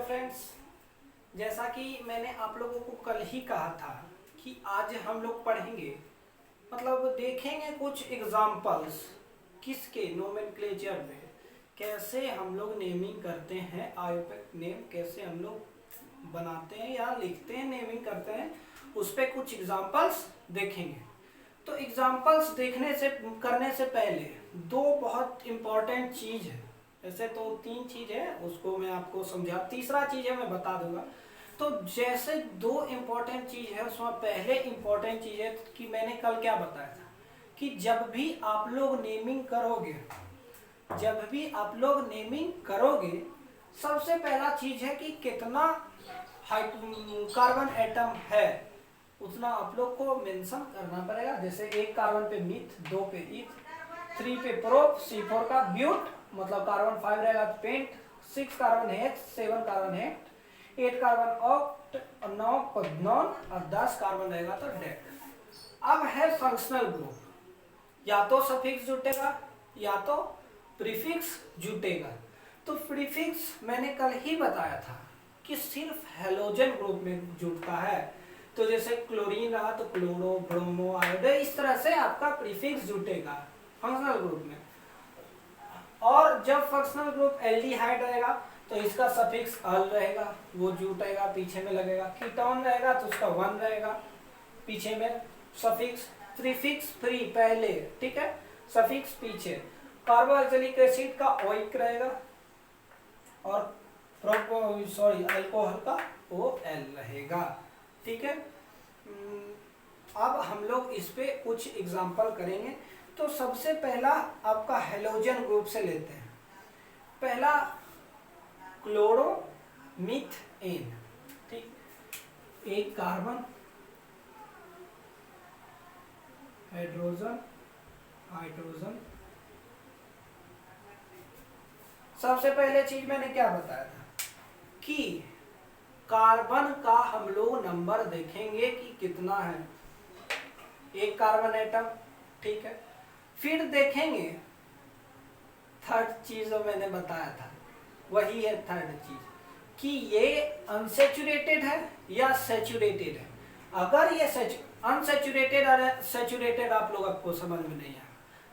Friends, जैसा कि मैंने आप लोगों को कल ही कहा था कि आज हम लोग पढ़ेंगे, मतलब देखेंगे कुछ एग्जाम्पल्स किसके नोमेनक्लेचर में, कैसे हम लोग नेमिंग करते हैं, आयुर्वेद नेम कैसे हम लोग बनाते हैं या लिखते हैं, नेमिंग करते हैं, उस पर कुछ एग्जाम्पल्स देखेंगे। तो एग्जाम्पल्स देखने से करने से पहले दो बहुत इम्पॉर्टेंट चीज़ है। ऐसे तो तीन चीज़ है, उसको मैं आपको समझा, तीसरा चीज़ है मैं बता दूंगा। तो जैसे दो इम्पॉर्टेंट चीज़ है, उसमें पहले इम्पॉर्टेंट चीज़ है कि मैंने कल क्या बताया था कि जब भी आप लोग नेमिंग करोगे, सबसे पहला चीज़ है कि कितना कार्बन एटम है उतना आप लोग को मेंशन करना पड़ेगा। जैसे एक कार्बन पे मिथ, दो पे इथ, 3 पे प्रोप, C4 का ब्यूट, मतलब कार्बन 5 रहेगा pent, 6 carbon hex, 7 carbon hept, 8 carbon oct, 9 non और 10 कार्बन रहेगा तो डेट। अब है फंक्शनल ग्रुप, या तो सफिक्स जुटेगा या तो प्रीफिक्स जुटेगा। तो प्रीफिक्स मैंने कल ही बताया था कि सिर्फ हेलोजन ग्रुप में जुटता है। तो जैसे क्लोरीन रहा तो क्लोरो, ब्रोमो, आयोडो, इस तरह से आपका प्रीफिक्स जुटेगा फंक्शनल ग्रुप में। और जब फंक्शनल ग्रुप एल्डिहाइड रहेगा तो इसका सफिक्स अल रहेगा, वो जुटेगा, पीछे में लगेगा। कीटोन रहेगा तो उसका वन रहेगा, पीछे में सफिक्स। प्रीफिक्स फ्री पहले, ठीक है, सफिक्स पीछे। कार्बोक्सिलिक एसिड का ओइक रहेगा और अल्कोहल का OL रहेगा, ठीक है। अब हम लोग इस पे कुछ एग्जांपल करेंगे। तो सबसे पहला आपका हेलोजन ग्रुप से लेते हैं। पहला क्लोरोमीथेन, ठीक, एक कार्बन, हाइड्रोजन, सबसे पहले चीज मैंने क्या बताया था कि कार्बन का हम लोग नंबर देखेंगे कि कितना है, एक कार्बन एटम, ठीक है। फिर देखेंगे थर्ड चीज जो मैंने बताया था, वही है थर्ड चीज कि ये अनसेचुरेटेड है या सैचुरेटेड है। अगर ये अनसेचुरेटेड और सैचुरेटेड आप लोग आपको समझ में नहीं आया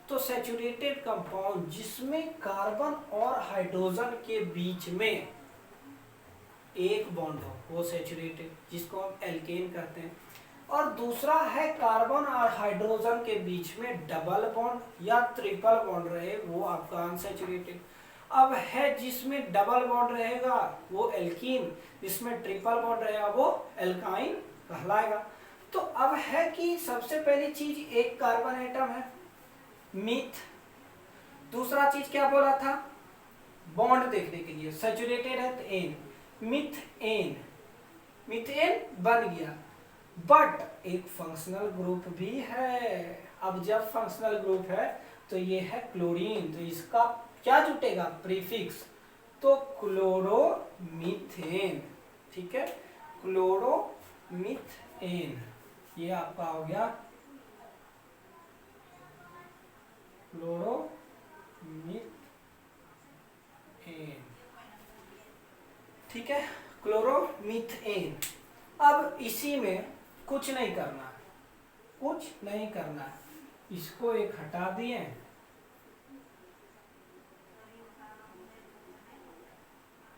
तो सैचुरेटेड कंपाउंड जिसमें कार्बन और हाइड्रोजन के बीच में एक बॉन्ड हो वो सैचुरेटेड, जिसको हम एल्केन कहते हैं। और दूसरा है कार्बन और हाइड्रोजन के बीच में डबल बॉन्ड या ट्रिपल बॉन्ड रहे, वो आपका अनसैचुरेटेड। अब है जिसमें डबल बॉन्ड रहेगा वो एल्कीन, जिसमें ट्रिपल बॉन्ड रहेगा वो एल्काइन कहलाएगा। तो अब है कि सबसे पहली चीज एक कार्बन एटम है, मीथ। दूसरा चीज क्या बोला था, बॉन्ड देखने के लिए सैचुरेटेड है तो एन, मीथेन, मीथेन बन गया। बट एक फंक्शनल ग्रुप भी है। अब जब फंक्शनल ग्रुप है तो ये है क्लोरीन, तो इसका क्या जुटेगा, प्रीफिक्स, तो क्लोरोमीथेन, ठीक है, क्लोरोमीथेन, ये आपका हो गया क्लोरोमीथेन, ठीक है, क्लोरोमीथेन। अब इसी में कुछ नहीं करना है, इसको एक हटा दिए,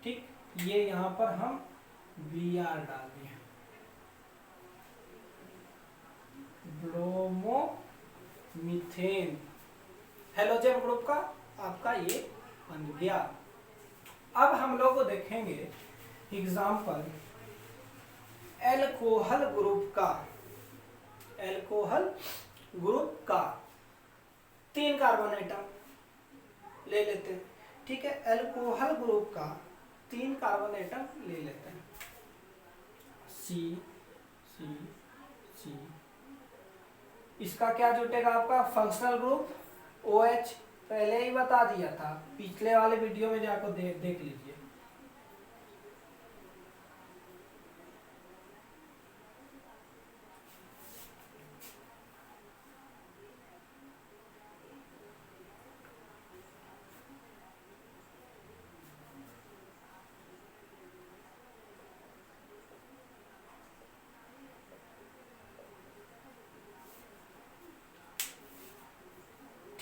ठीक, ये यहां पर हम Br डाल दिए, ब्रोमोमीथेन, हेलोजन ग्रुप का आपका ये बन गया। अब हम लोग देखेंगे एग्जाम्पल एल्कोहल ग्रुप का 3 कार्बन एटम ले लेते हैं, ठीक है। एल्कोहल ग्रुप का 3 कार्बन एटम ले लेते हैं, C, इसका क्या जुटेगा आपका फंक्शनल ग्रुप OH, पहले ही बता दिया था, पिछले वाले वीडियो में जाकर देख लीजिए।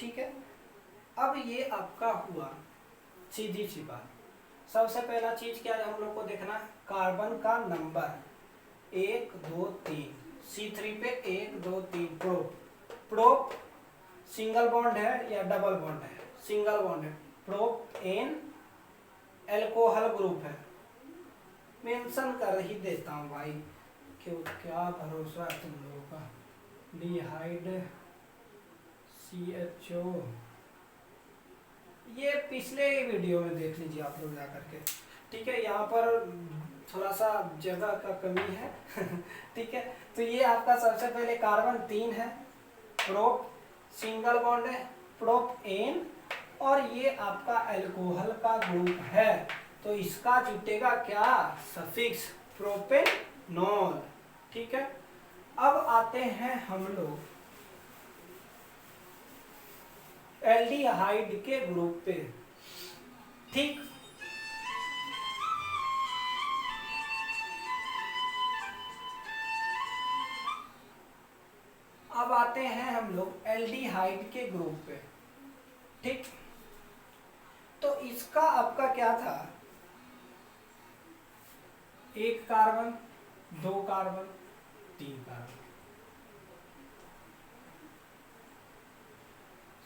ठीक है। अब ये आपका हुआ सीधी सी बात। सबसे पहला चीज क्या है हम लोग को देखना है, कार्बन का नंबर 1 2 3, C3 पे 1 2 3 प्रोप। प्रोप सिंगल बॉन्ड है या डबल बॉन्ड है? सिंगल बॉन्ड है। प्रोपेन एल्कोहल ग्रुप है, मेंशन कर ही देता हूँ भाई, क्यों क्या भरोसा है तुम लोगों का। डिहाइड CHO, ये पिछले वीडियो में देख लीजिए आप लोग जा करके, ठीक है। यहाँ पर थोड़ा सा जगह का कमी है ठीक है। तो ये आपका सबसे पहले कार्बन 3 है, प्रोप सिंगल बॉन्ड है, प्रोपेन, और ये आपका अल्कोहल का ग्रुप है, तो इसका जुटेगा क्या, सफिक्स प्रोपेनॉल, ठीक है। अब आते हैं हम लोग एल्डिहाइड के ग्रुप पे, ठीक। अब आते हैं हम लोग एल्डिहाइड के ग्रुप पे, ठीक। तो इसका आपका क्या था, 1 कार्बन 2 कार्बन 3 कार्बन।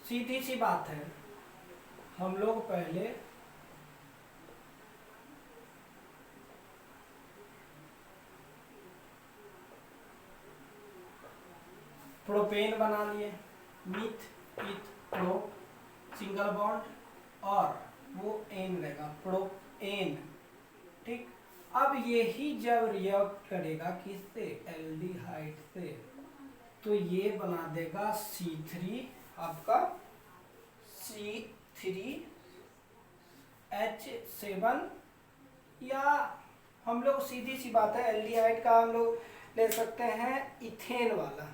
सीधी सी बात है, हम लोग पहले प्रोपेन बना लिए, myth eth prop single bond, और वो एन रहेगा प्रोपेन, ठीक। अब यही जब रिएक्ट करेगा किससे, एल्डिहाइड से, तो ये बना देगा C3 आपका C3H7, या हम लोग सीधी सी बात है एल्डिहाइड का हम लोग ले सकते हैं इथेन वाला,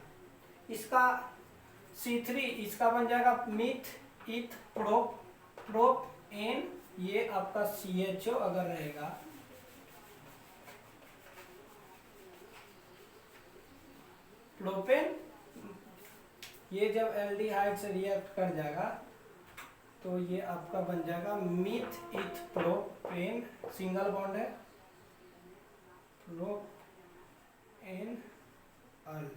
इसका C3, इसका बन जाएगा मिथ इथ प्रोप प्रोपेन, ये आपका CHO अगर रहेगा, प्रोपेन, ये जब एल्डिहाइड से रिएक्ट कर जाएगा तो ये आपका बन जाएगा मिथ इथ प्रोपेन, सिंगल बॉन्ड है, प्रोपेन अल।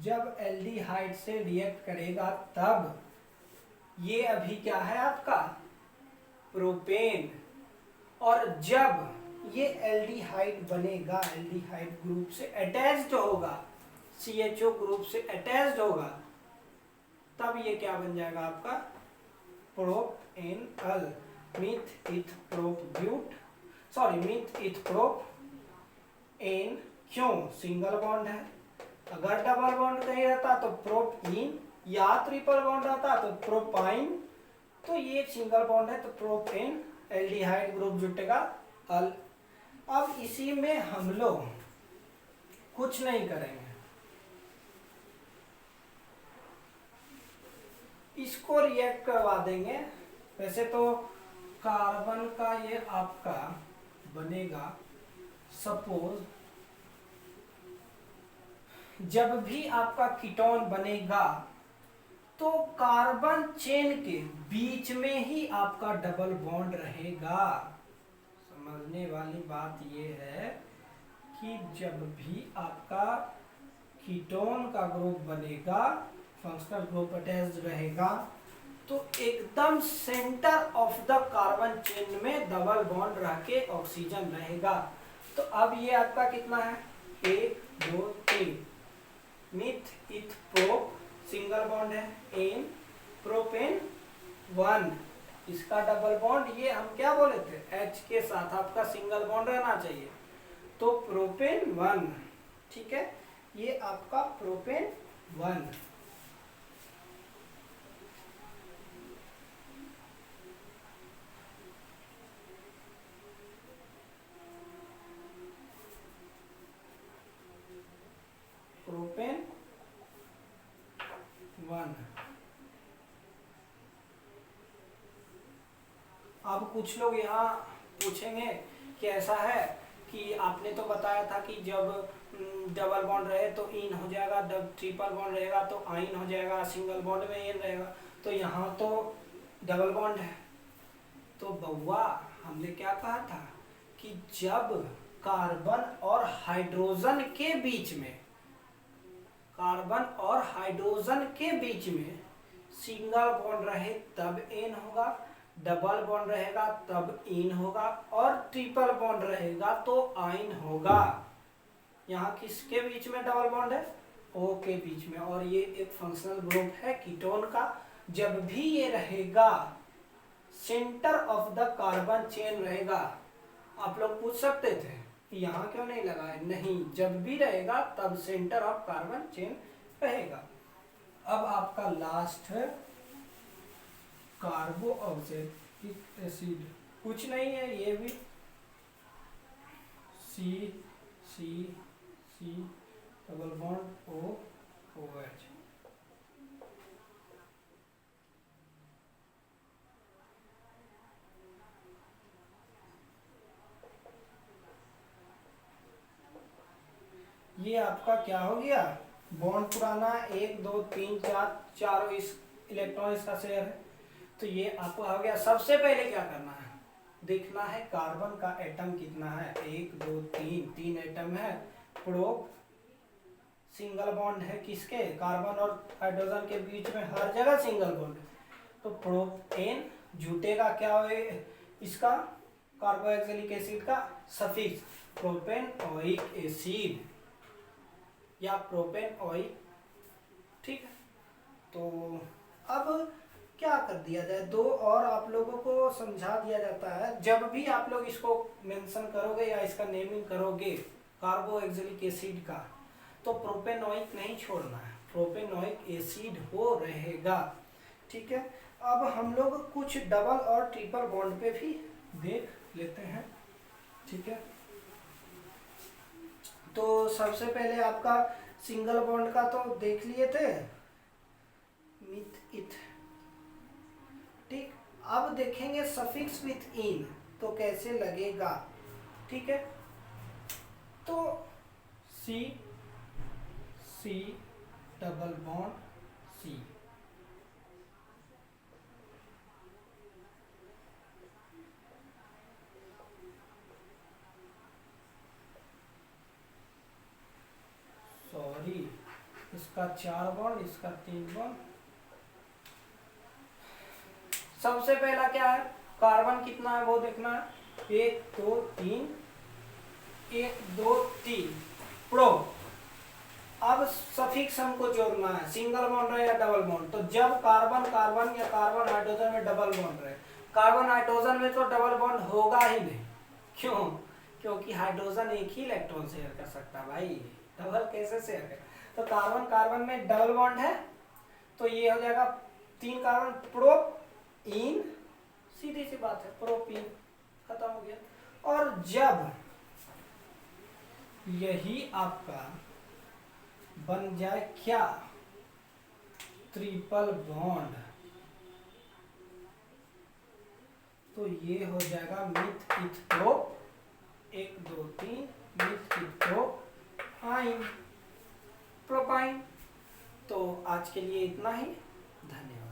जब एल्डिहाइड से रिएक्ट करेगा तब ये अभी क्या है आपका प्रोपेन, और जब ये एल्डिहाइड बनेगा, एल्डिहाइड ग्रुप से अटैच्ड होगा, CHO ग्रुप से अटैच्ड होगा, तब ये क्या बन जाएगा आपका propanol, meth eth prop but, sorry meth eth prop ane, क्यों सिंगल बॉन्ड है। अगर डबल बॉन्ड कहीं रहता तो प्रोपीन, या ट्रिपल बॉन्ड रहता तो प्रोपाइन, तो ये सिंगल बॉन्ड है तो प्रोपेन, एल्डिहाइड ग्रुप जुटेगा अल। अब इसी में हम लोग कुछ नहीं करेंगे, इसको रिएक्ट करवा देंगे। वैसे तो कार्बन का ये आपका बनेगा, सपोज जब भी आपका कीटोन बनेगा तो कार्बन चेन के बीच में ही आपका डबल बॉन्ड रहेगा। समझने वाली बात ये है कि जब भी आपका कीटोन का ग्रुप बनेगा, फंक्शनल ग्रुप अटैच्ड रहेगा, तो एकदम centre of the carbon chain में डबल बॉन्ड रह के ऑक्सीजन रहेगा। तो अब ये आपका कितना है, 1 2 3, myth eth prop single bond है, एन प्रोपेन 1, इसका डबल बॉन्ड, ये हम क्या बोले थे, H के साथ आपका सिंगल बॉन्ड रहना चाहिए, तो प्रोपेन 1, ठीक है। ये आपका प्रोपेन 1, प्रोपेन 1। अब कुछ लोग यहाँ पूछेंगे कि ऐसा है कि आपने तो बताया था कि जब डबल बॉन्ड रहे तो इन हो जाएगा, ट्रिपल बॉन्ड रहेगा तो आइन हो जाएगा, सिंगल बॉन्ड में एन रहेगा। तो यहाँ तो डबल बॉन्ड है। तो बउआ हमने क्या कहा था कि जब कार्बन और हाइड्रोजन के बीच में, कार्बन और हाइड्रोजन के बीच में सिंगल बॉन्ड रहे तब एन होगा, डबल बॉन्ड रहेगा तब इन होगा, और ट्रिपल बॉन्ड रहेगा तो आइन होगा। यहाँ किसके बीच में डबल बॉन्ड है? ओ के बीच में। और ये एक फंक्शनल ग्रुप है कीटोन का। जब भी ये रहेगा centre of the carbon chain रहेगा। आप लोग पूछ सकते थे यहाँ क्यों नहीं लगा है? नहीं, जब भी रहेगा तब सेंटर ऑफ कार्बन चेन रहेगा। अब आपका लास्ट है कार्बोक्सिलिक एसिड। कुछ नहीं है, ये भी C C C double bond O O H. ये आपका क्या हो गया? बॉन्ड पुराना 1 2 3 4 चारों इस इलेक्ट्रॉन इसका शेयर है। तो ये आपका हो गया। सबसे पहले क्या करना है? देखना है कार्बन का एटम कितना है। 1 2 3 3 एटम है। प्रोप सिंगल बॉन्ड है किसके? कार्बन और हाइड्रोजन के बीच में हर जगह सिंगल बॉन्ड है। तो प्रोपेन जुटेगा क्या हो इसका? कार्बोक्सिलिक एसिड का सफिक्स प्रोपेनोइक एसिड या प्रोपेनोइक। ठीक है। तो अब क्या कर दिया जाए? 2 और आप लोगों को समझा दिया जाता है। जब भी आप लोग इसको मेंशन करोगे या इसका नेमिंग करोगे कार्बोक्सिलिक एसिड का, तो प्रोपेनोइक नहीं छोड़ना है, प्रोपेनोइक एसिड हो रहेगा। ठीक है। अब हम लोग कुछ डबल और ट्रिपल बॉन्ड पे भी देख लेते हैं। ठीक है। तो सबसे पहले आपका सिंगल बॉन्ड का तो देख लिए थे, मिथ इथ। ठीक। अब देखेंगे सफिक्स विथ इन तो कैसे लगेगा। ठीक है। तो C C double bond C, sorry इसका 4 बॉन्ड, इसका 3 बॉन्ड। सबसे पहला क्या है? कार्बन कितना है वो देखना है। 1 2 3 1 2 3 प्रो। अब सफिक्स हमको जोड़ना है, सिंगल बॉन्ड रहे या डबल बॉन्ड। तो जब कार्बन कार्बन या कार्बन हाइड्रोजन में डबल बॉन्ड रहे, कार्बन हाइड्रोजन में तो डबल बॉन्ड होगा ही नहीं। क्यों? क्योंकि हाइड्रोजन एक ही इलेक्ट्रॉन शेयर कर सकता है भाई, डबल कैसे शेयर करे? तो कार्बन कार्बन में डबल बॉन्ड है तो ये हो जाएगा 3 कार्बन प्रोप इन, सीधी सी बात है, प्रोपीन। खत्म हो गया। और जब यही आपका बन जाए क्या? ट्रिपल बॉन्ड, तो ये हो जाएगा myth eth prop 1 2 3 myth eth prop आइन प्रोपाइन। तो आज के लिए इतना ही। धन्यवाद।